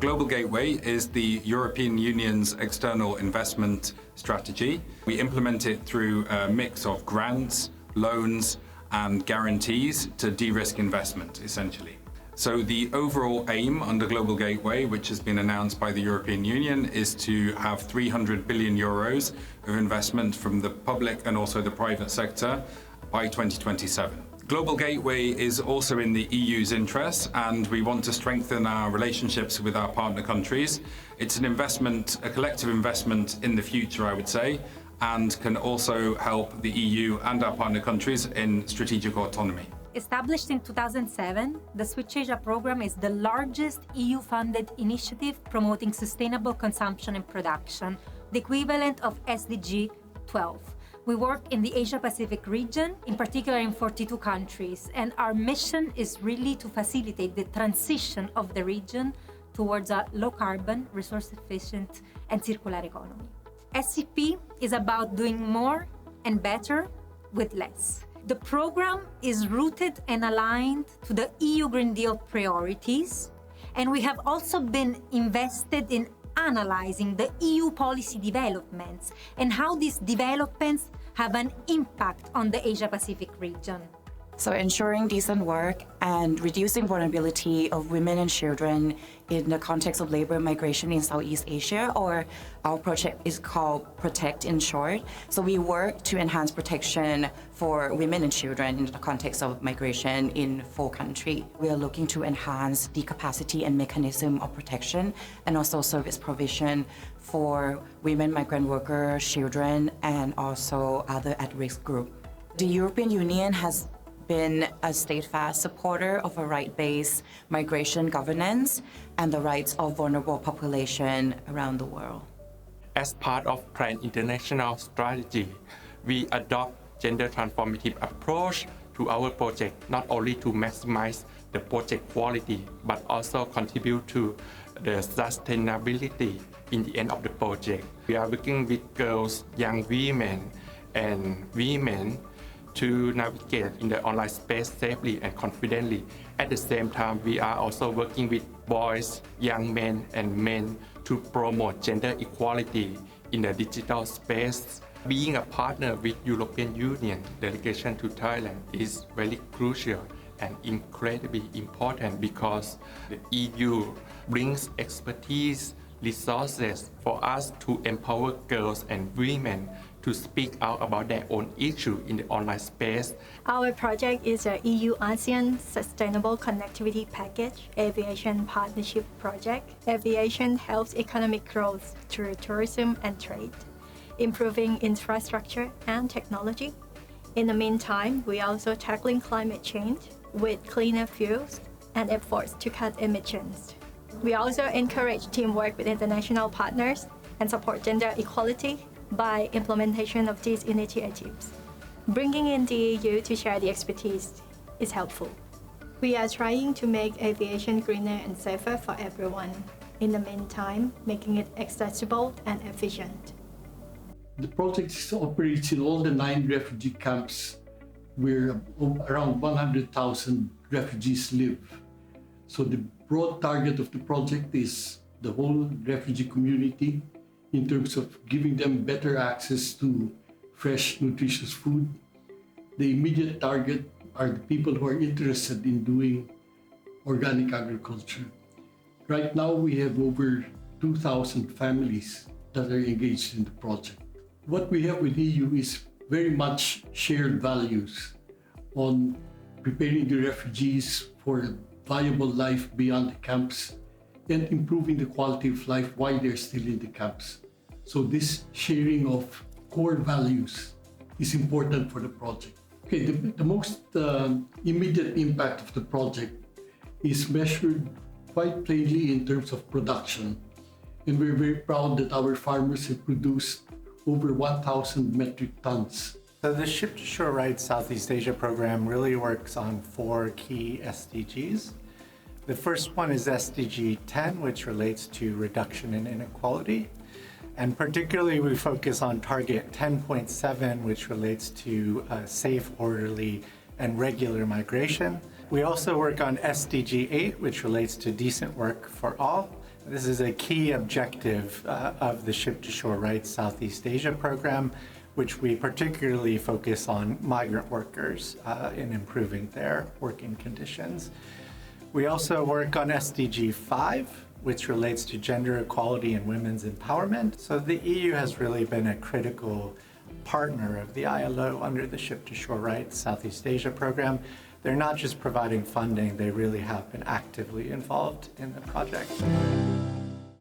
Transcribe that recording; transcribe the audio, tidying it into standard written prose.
Global Gateway is the European Union's external investment strategy. We implement it through a mix of grants, loans, and guarantees to de-risk investment, essentially. So the overall aim under Global Gateway, which has been announced by the European Union, is to have 300 billion euros of investment from the public and also the private sector by 2027. Global Gateway is also in the EU's interest, and we want to strengthen our relationships with our partner countries. It's an investment, a collective investment in the future, I would say, and can also help the EU and our partner countries in strategic autonomy. Established in 2007, the Switch Asia program is the largest EU-funded initiative promoting sustainable consumption and production, the equivalent of SDG 12. We work in the Asia-Pacific region, in particular in 42 countries, and our mission is really to facilitate the transition of the region towards a low-carbon, resource-efficient, and circular economy. SCP is about doing more and better with less. The program is rooted and aligned to the EU Green Deal priorities, and we have also been invested in analyzing the EU policy developments and how these developments have an impact on the Asia-Pacific region. So ensuring decent work and reducing vulnerability of women and children in the context of labor migration in Southeast Asia, or our project is called Protect in short. So we work to enhance protection for women and children in the context of migration in 4 countries. We are looking to enhance the capacity and mechanism of protection and also service provision for women, migrant workers, children, and also other at-risk groups. The European Union has been a steadfast supporter of a right-based migration governance and the rights of vulnerable population around the world. As part of Plan International Strategy, we adopt gender transformative approach to our project, not only to maximize the project quality, but also contribute to the sustainability in the end of the project. We are working with girls, young women, and women to navigate in the online space safely and confidently. At the same time, we are also working with boys, young men, and men to promote gender equality in the digital space. Being a partner with European Union delegation to Thailand is very crucial and incredibly important because the EU brings expertise, resources for us to empower girls and women to speak out about their own issue in the online space. Our project is a EU-ASEAN Sustainable Connectivity Package Aviation Partnership Project. Aviation helps economic growth through tourism and trade, improving infrastructure and technology. In the meantime, we are also tackling climate change with cleaner fuels and efforts to cut emissions. We also encourage teamwork with international partners and support gender equality by implementation of these initiatives. Bringing in the EU to share the expertise is helpful. We are trying to make aviation greener and safer for everyone. In the meantime, making it accessible and efficient. The project operates in all the 9 refugee camps where around 100,000 refugees live. So the broad target of the project is the whole refugee community in terms of giving them better access to fresh, nutritious food. The immediate target are the people who are interested in doing organic agriculture. Right now, we have over 2,000 families that are engaged in the project. What we have with EU is very much shared values on preparing the refugees for a viable life beyond the camps and improving the quality of life while they're still in the camps. So this sharing of core values is important for the project. Okay, the most immediate impact of the project is measured quite plainly in terms of production. And we're very proud that our farmers have produced over 1,000 metric tons. So the Ship to Shore Right Southeast Asia program really works on 4 key SDGs. The first one is SDG 10, which relates to reduction in inequality. And particularly we focus on target 10.7, which relates to safe, orderly, and regular migration. We also work on SDG 8, which relates to decent work for all. This is a key objective of the Ship to Shore Rights Southeast Asia program, which we particularly focus on migrant workers in improving their working conditions. We also work on SDG 5, which relates to gender equality and women's empowerment. So the EU has really been a critical partner of the ILO under the Ship to Shore Rights Southeast Asia program. They're not just providing funding, they really have been actively involved in the project.